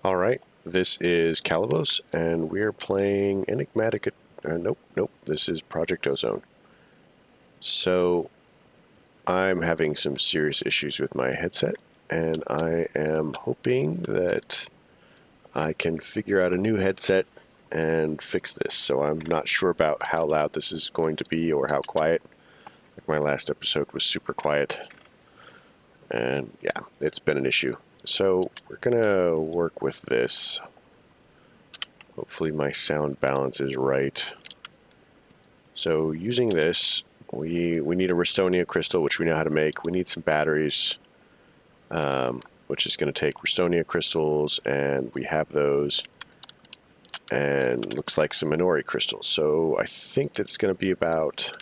Alright, this is Calibos, and we're playing Enigmatic. Nope, this is Project Ozone. So, I'm having some serious issues with my headset, and I am hoping that I can figure out a new headset and fix this. So, I'm not sure about how loud this is going to be or how quiet. Like my last episode was super quiet, and yeah, it's been an issue. So, we're gonna work with this. Hopefully my sound balance is right. So using this, we need a Restonia crystal, which we know how to make. We need some batteries, which is going to take Restonia crystals, and we have those. And looks like some Minori crystals. So I think that's going to be about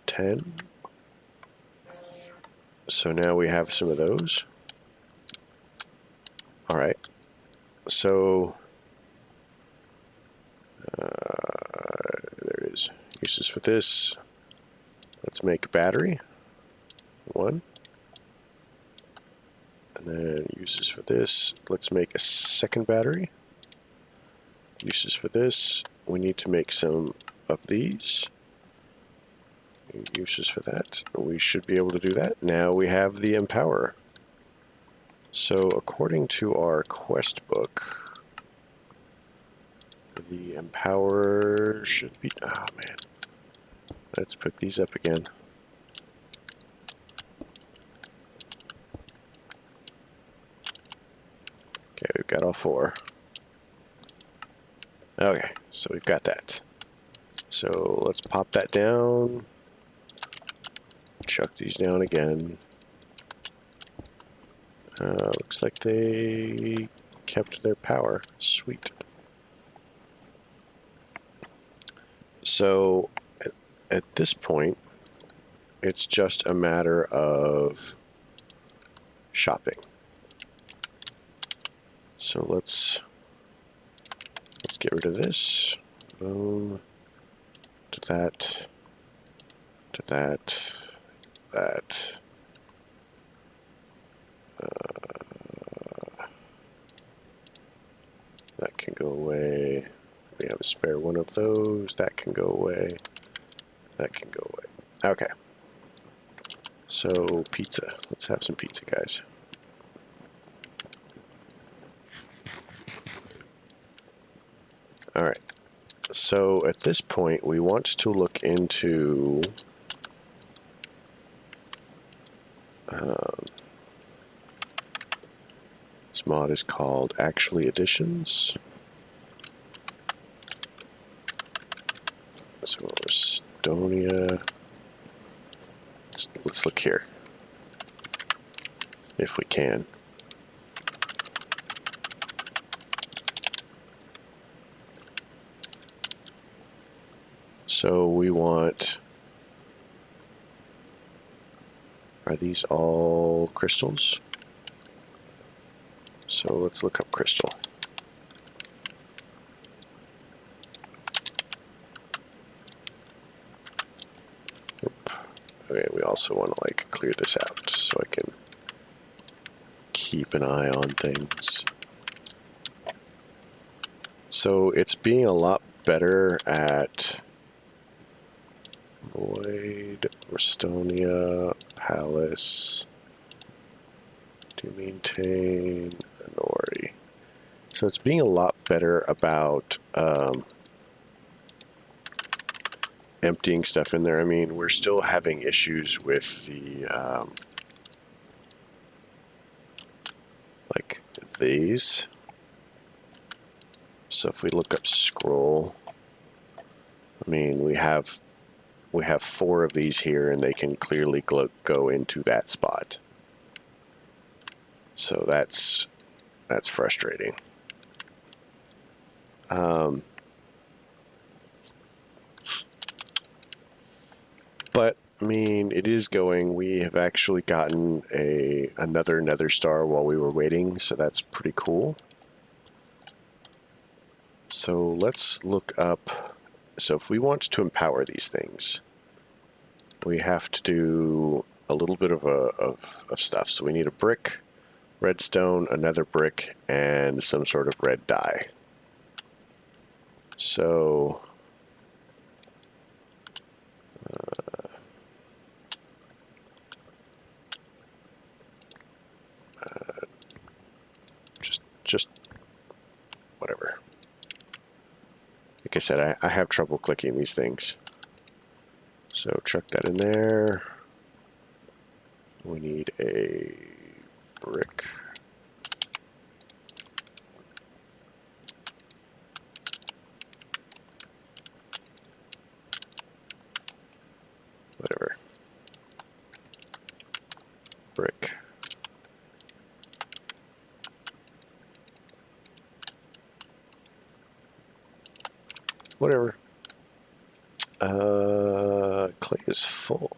10. So now we have some of those. All right. So there it is. Uses for this. Let's make a battery. One. And then uses for this. Let's make a second battery. Uses for this. We need to make some of these. Uses for that. We should be able to do that. Now we have the Empower. So according to our quest book, the Empower should be... Oh man. Let's put these up again. Okay, we've got all four. Okay, so we've got that. So let's pop that down. Chuck these down again. Looks like they kept their power. Sweet. So at this point, it's just a matter of shopping. So let's get rid of this. Boom. To that. To that. That. That can go away. We have a spare one of those. That can go away. That can go away. Okay. So, pizza. Let's have some pizza, guys. Alright. So, at this point, we want to look into... this mod is called Actually Additions. So, Estonia. Let's look here. If we can. So we want... Are these all crystals? So let's look up crystal. Oop. Okay, we also want to like clear this out so I can keep an eye on things. So it's being a lot better at Void, Restonia, Palace, to maintain Minori. So it's being a lot better about emptying stuff in there. I mean, we're still having issues with the like these. So if we look up scroll, I mean, we have 4 of these here, and they can clearly go into that spot. So that's frustrating. But I mean, it is going. We have actually gotten another nether star while we were waiting, so that's pretty cool. So let's look up. So if we want to empower these things, we have to do a little bit of stuff. So we need a brick, redstone, another brick, and some sort of red dye. So just whatever. Like I said, I have trouble clicking these things. So chuck that in there. We need a brick. Whatever. Brick. Whatever. Clay is full.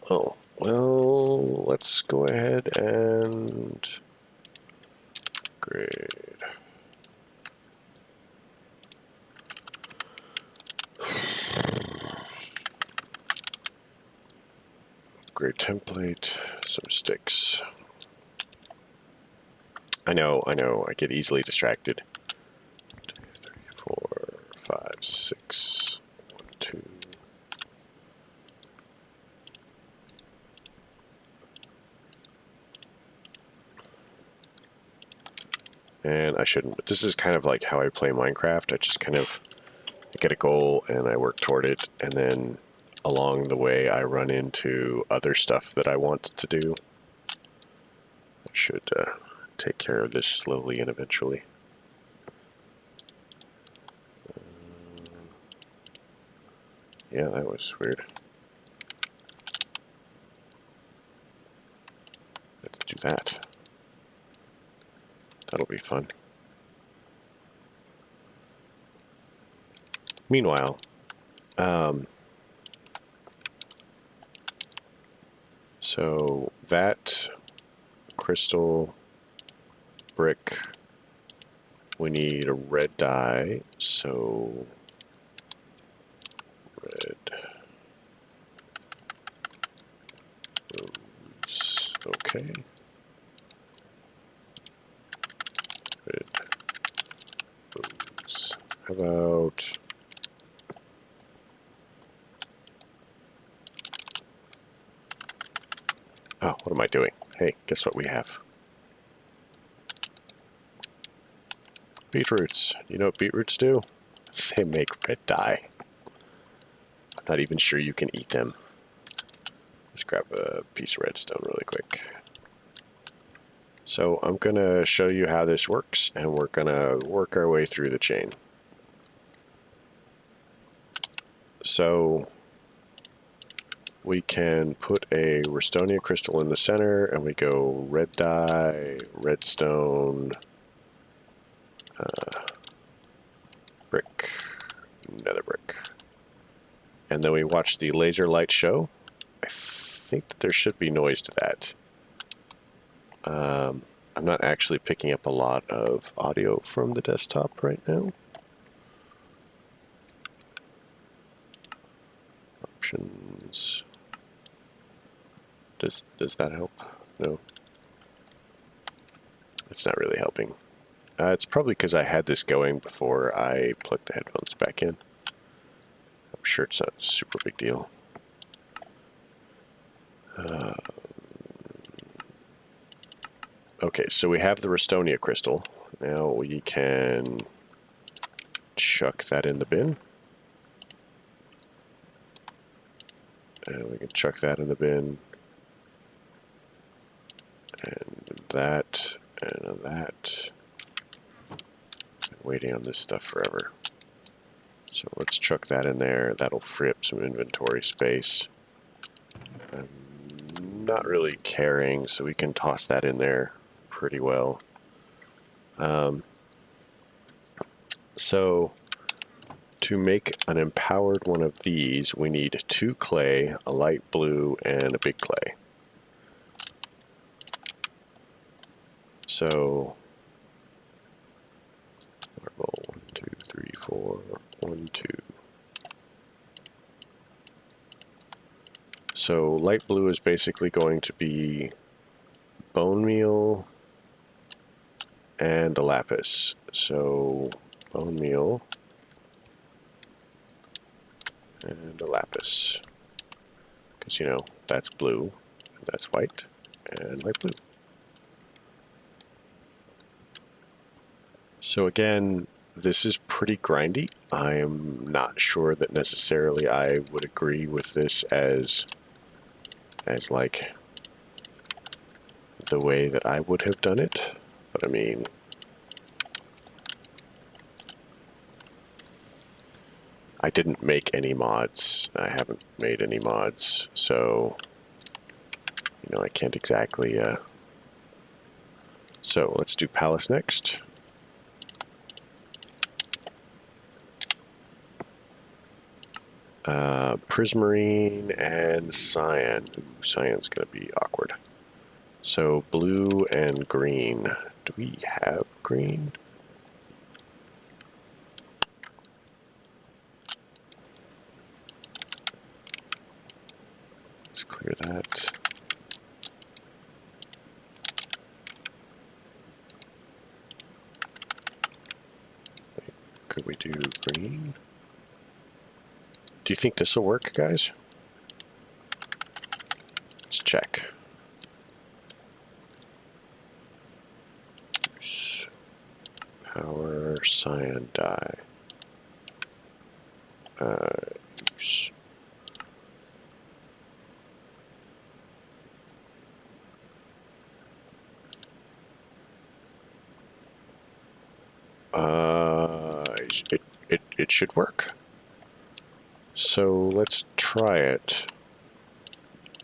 Oh, well, let's go ahead and grade. Grade template, some sticks. I know, I get easily distracted. 2, 3, 4, 5, 6, 1, 2. And I shouldn't, but this is kind of like how I play Minecraft. I just kind of get a goal and I work toward it, and then along the way I run into other stuff that I want to do. I should take care of this slowly and eventually. Yeah, that was weird. Let's do that. That'll be fun. Meanwhile, so that crystal brick, we need a red dye, so red rose, okay. Red rose. How about oh, what am I doing? Hey, guess what we have? Beetroots. You know what beetroots do? They make red dye. I'm not even sure you can eat them. Let's grab a piece of redstone really quick. So I'm going to show you how this works, and we're going to work our way through the chain. So we can put a Restonia crystal in the center, and we go red dye, redstone, brick, another brick. And then we watch the laser light show. I think that there should be noise to that. I'm not actually picking up a lot of audio from the desktop right now. Options. Does that help? No. It's not really helping. It's probably because I had this going before I plugged the headphones back in. I'm sure it's not a super big deal. Okay, so we have the Restonia crystal. Now we can chuck that in the bin. And we can chuck that in the bin. And that, and that. I'm waiting on this stuff forever. So let's chuck that in there. That'll free up some inventory space. I'm not really caring, so we can toss that in there pretty well. So to make an empowered one of these, we need 2 clay, a light blue, and a big clay. So 1, 2, 3, 4, 1, 2. So light blue is basically going to be bone meal, and a lapis. So bone meal and a lapis. Because, you know, that's blue, that's white, and light blue. So again, this is pretty grindy. I am not sure that necessarily I would agree with this as like the way that I would have done it. But I mean, I didn't make any mods. I haven't made any mods, so you know, I can't exactly so let's do Palace next. Prismarine and Cyan. Ooh, Cyan's gonna be awkward. So blue and green. Do we have green? Let's clear that. Could we do green? Do you think this will work, guys? Let's check. Power cyan dye. Oops. It should work. So let's try it.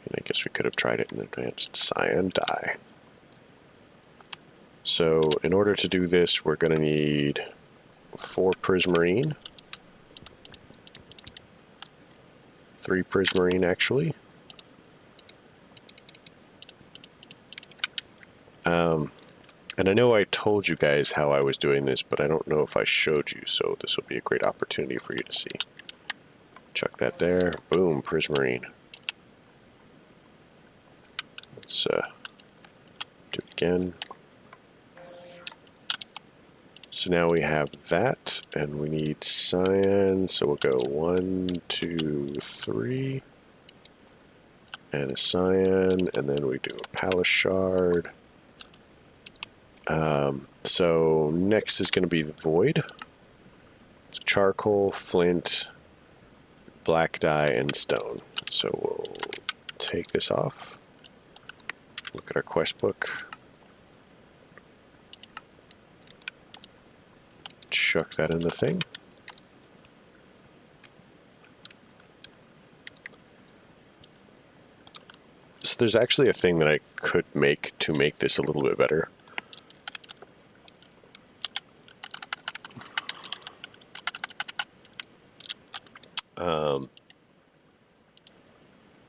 And I guess we could have tried it in advanced cyan dye. So in order to do this, we're going to need 4 prismarine. 3 prismarine, actually. And I know I told you guys how I was doing this, but I don't know if I showed you, so this will be a great opportunity for you to see. Chuck that there. Boom, prismarine. Let's do it again. So now we have that, and we need cyan, so we'll go 1, 2, 3, and a cyan, and then we do a palace shard. So next is going to be the void. It's charcoal, flint, black dye, and stone. So we'll take this off. Look at our quest book. Chuck that in the thing. So there's actually a thing that I could make to make this a little bit better.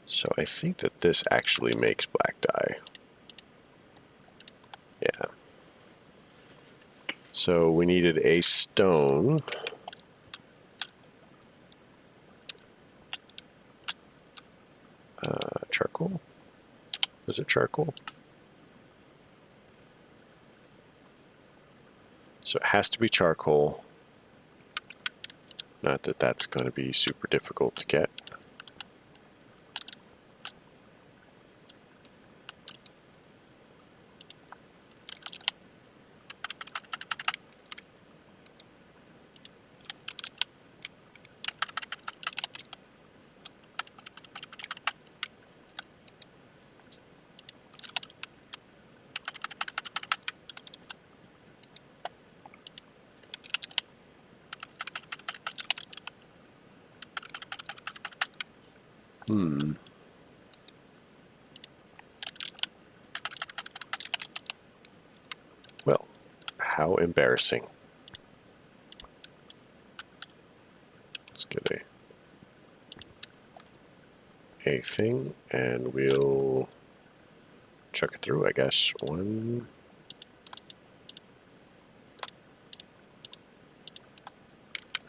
So I think that this actually makes black dye. Yeah. So we needed a stone. Charcoal? Was it charcoal? So it has to be charcoal. Not that that's going to be super difficult to get. Well, how embarrassing. Let's get a thing, and we'll chuck it through, I guess. 1.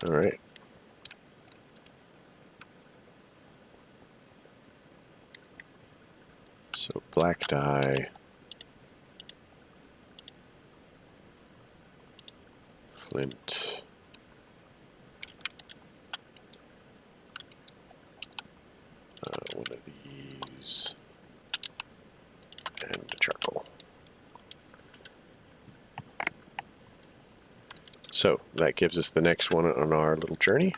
All right. So black dye. flint. One of these. And charcoal. So that gives us the next one on our little journey.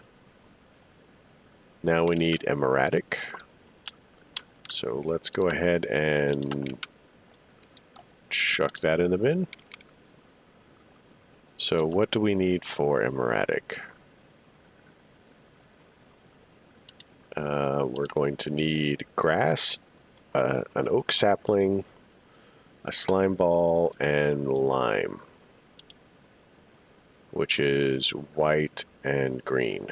Now we need a muriatic. So let's go ahead and chuck that in the bin. So what do we need for a muriatic? We're going to need grass, an oak sapling, a slime ball, and lime, which is white and green.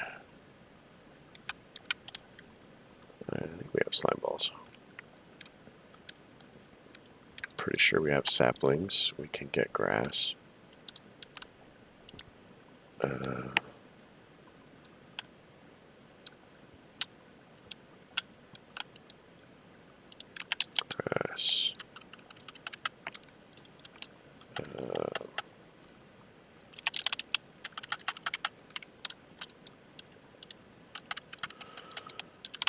I think we have slime balls. Pretty sure we have saplings. We can get grass. Grass.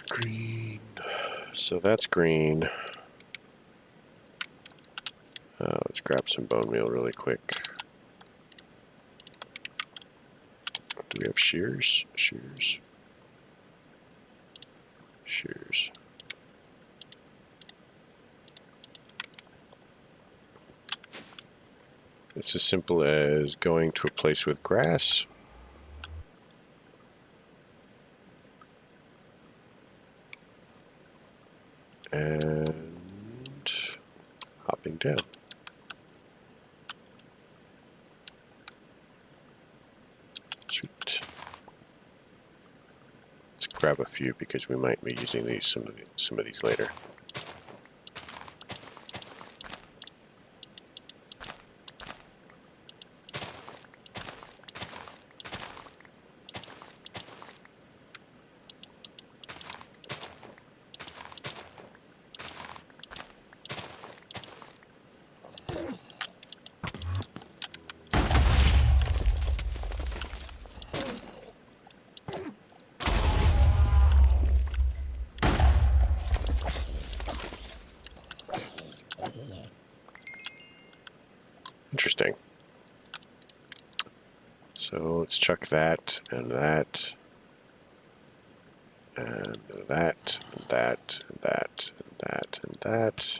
Green. So that's green. Let's grab some bone meal really quick. Do we have shears? Shears. Shears. It's as simple as going to a place with grass. And hopping down. Sweet. Let's grab a few because we might be using these some of these later. Interesting. So let's chuck that and that and that and that and that and that and that,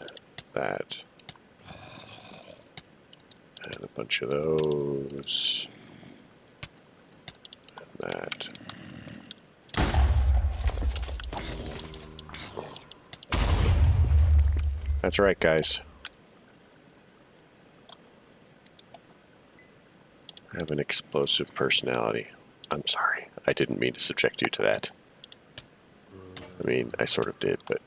that, and a bunch of those and that. That's right, guys. I have an explosive personality. I'm sorry. I didn't mean to subject you to that. I mean, I sort of did, but...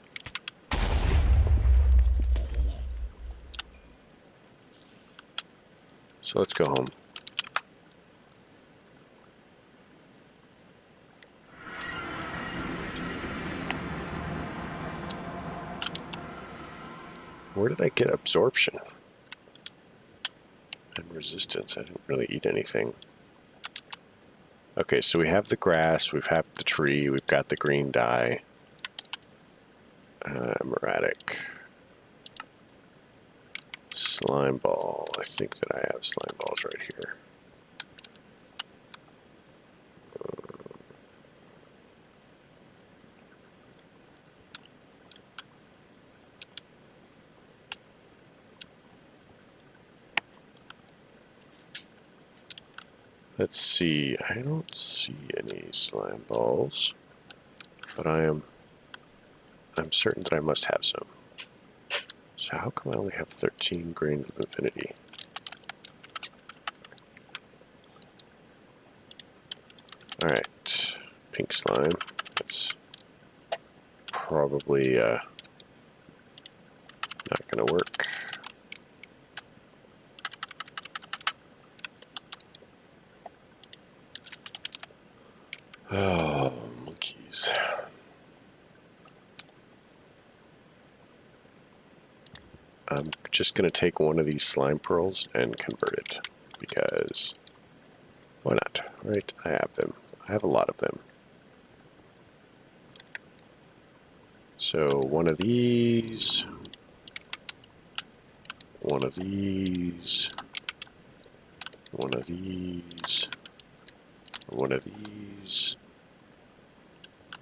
So let's go home. Where did I get absorption? And resistance. I didn't really eat anything. Okay, so we have the grass, we've have the tree, we've got the green dye. Muriatic. Slime ball. I think that I have slime balls right here. Let's see. I don't see any slime balls, but I'm certain that I must have some. So how come I only have 13 grains of infinity? Alright, pink slime. That's probably not going to work. Oh, monkeys. I'm just going to take one of these slime pearls and convert it, because Why not? Right, I have them. I have a lot of them. So one of these, one of these, one of these, one of these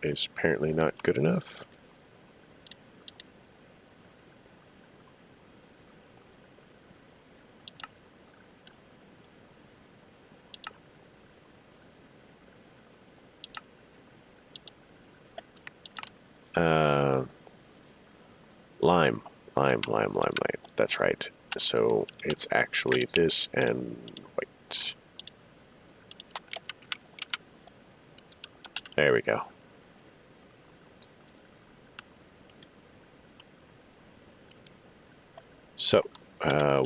is apparently not good enough. Lime. That's right. So it's actually this and white. There we go. So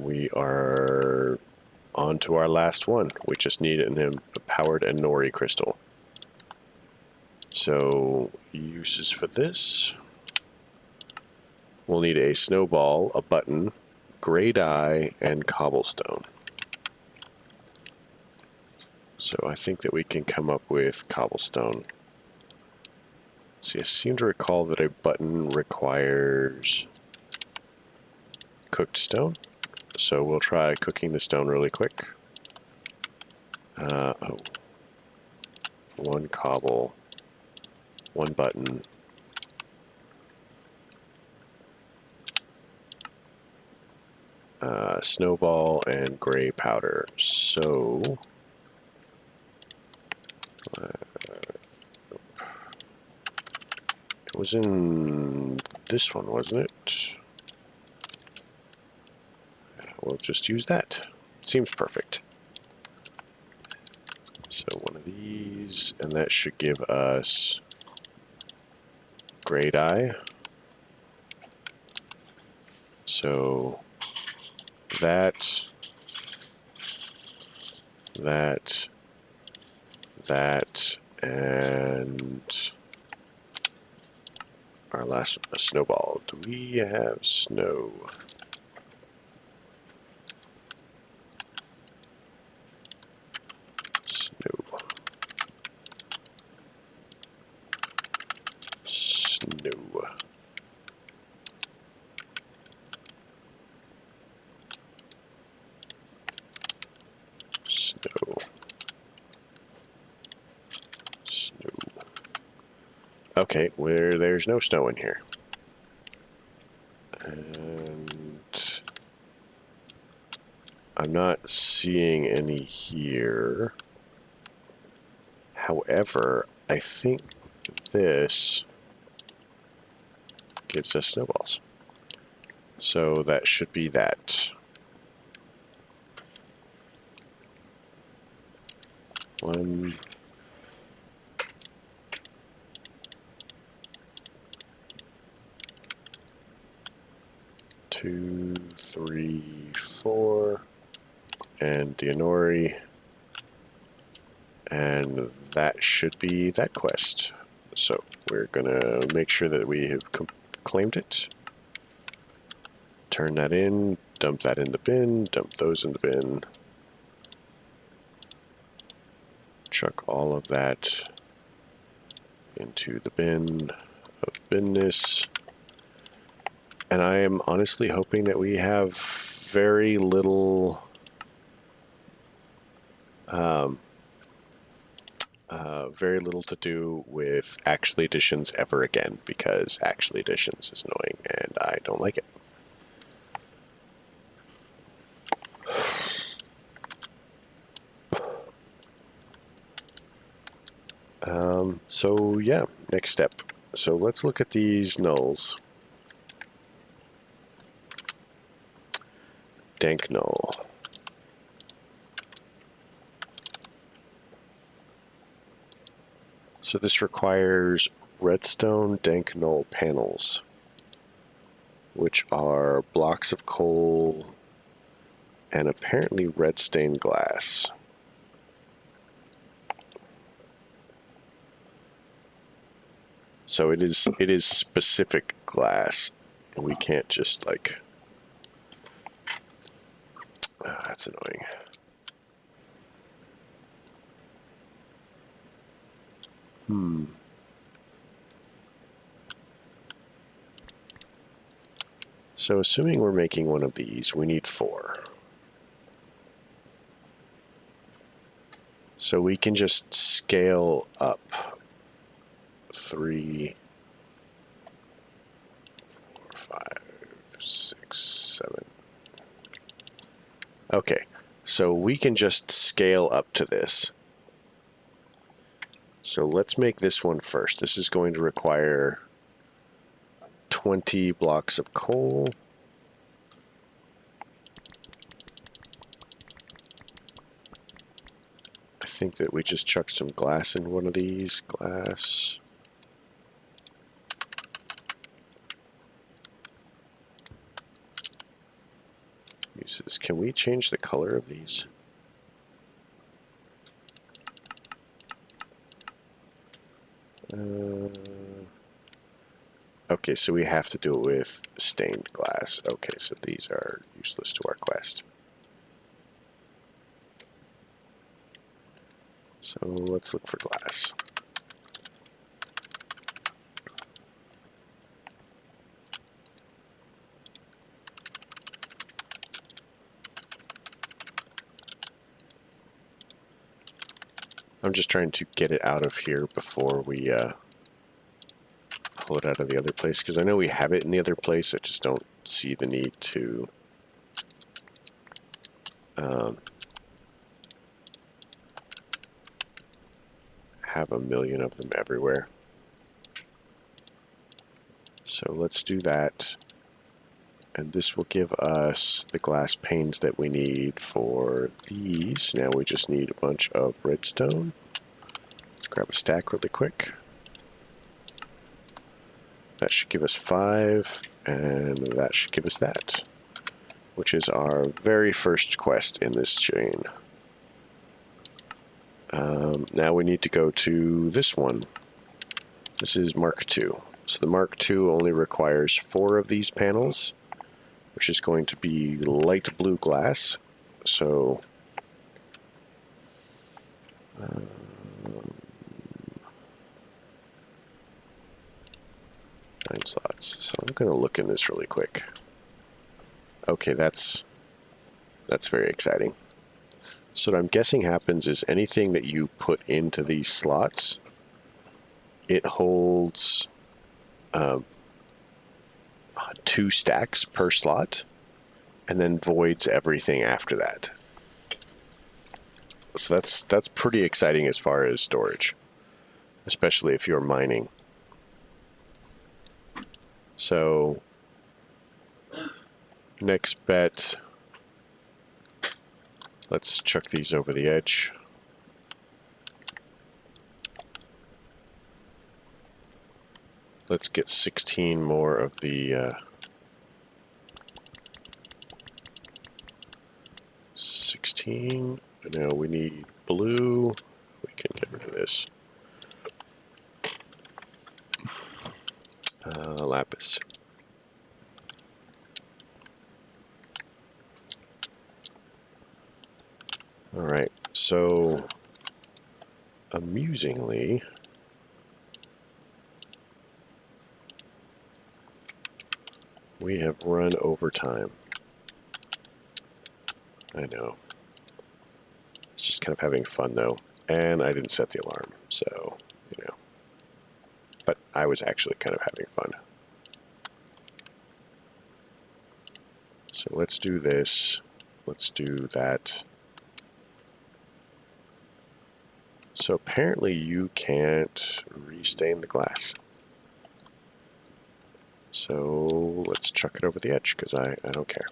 we are on to our last one. We just need a powered and nori crystal. So uses for this. We'll need a snowball, a button, gray dye, and cobblestone. So I think that we can come up with cobblestone. Let's see, I seem to recall that a button requires cooked stone. So we'll try cooking the stone really quick. One cobble, one button. Snowball and gray powder. So it was in this one, wasn't it? We'll just use that. Seems perfect. So one of these, and that should give us gray dye. So that, and our last snowball. Do we have snow? Okay, there's no snow in here. And I'm not seeing any here. However, I think this gives us snowballs. So that should be that. One. Two, three, four, and the Inori, and that should be that quest. So we're gonna make sure that we have claimed it, turn that in, dump that in the bin, dump those in the bin, chuck all of that into the bin of binness. And I am honestly hoping that we have very little to do with actually additions ever again, because actually additions is annoying and I don't like it. So yeah, next step. So let's look at these nulls. Dank null. So this requires redstone dank null panels, which are blocks of coal and apparently red stained glass. So it is specific glass, and we can't just like. That's annoying. So assuming we're making one of these, we need 4. So we can just scale up 3, 4, 5, 6, 7. Okay, so we can just scale up to this. So let's make this one first. This is going to require 20 blocks of coal. I think that we just chuck some glass in one of these. Glass. Uses. Can we change the color of these? Okay, so we have to do it with stained glass. Okay, so these are useless to our quest. So let's look for glass. I'm just trying to get it out of here before we pull it out of the other place, because I know we have it in the other place. I just don't see the need to have a million of them everywhere. So let's do that. And this will give us the glass panes that we need for these. Now we just need a bunch of redstone. Let's grab a stack really quick. That should give us 5, and that should give us that, which is our very first quest in this chain. Now we need to go to this one. This is Mark II. So the Mark II only requires 4 of these panels, which is going to be light blue glass. So 9 slots. So I'm going to look in this really quick. Okay, that's very exciting. So what I'm guessing happens is anything that you put into these slots, it holds 2 stacks per slot, and then voids everything after that. So that's pretty exciting as far as storage, especially if you're mining. So next bet, let's chuck these over the edge. Let's get 16 more of the 16. Now we need blue. We can get rid of this. Lapis. All right, so amusingly, we have run overtime. I know. It's just kind of having fun though. And I didn't set the alarm, so, you know. But I was actually kind of having fun. So let's do this. Let's do that. So apparently you can't restain the glass. So let's chuck it over the edge, because I don't care.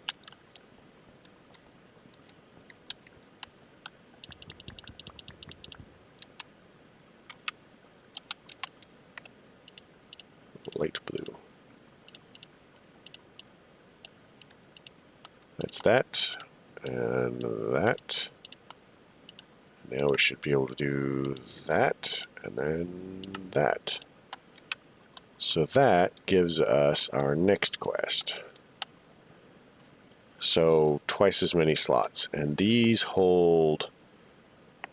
Light blue. That's that, and that. Now we should be able to do that, and then that. So that gives us our next quest. So twice as many slots, and these hold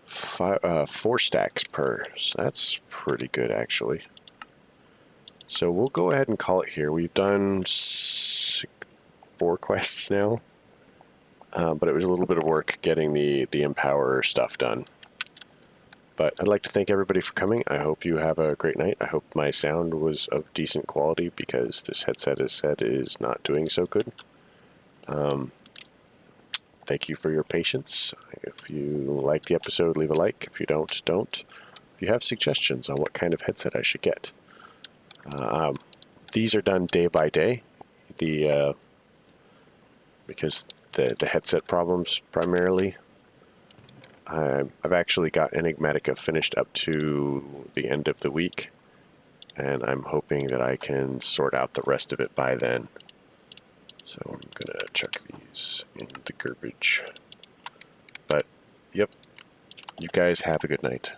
4 stacks per. So that's pretty good, actually. So we'll go ahead and call it here. We've done 4 quests now, but it was a little bit of work getting the Empower stuff done. But I'd like to thank everybody for coming. I hope you have a great night. I hope my sound was of decent quality because this headset, as said, is not doing so good. Thank you for your patience. If you like the episode, leave a like. If you don't, don't. If you have suggestions on what kind of headset I should get. These are done day by day. Because the headset problems primarily. I've actually got Enigmatica finished up to the end of the week, and I'm hoping that I can sort out the rest of it by then. So I'm gonna chuck these in the garbage. But, yep, you guys have a good night.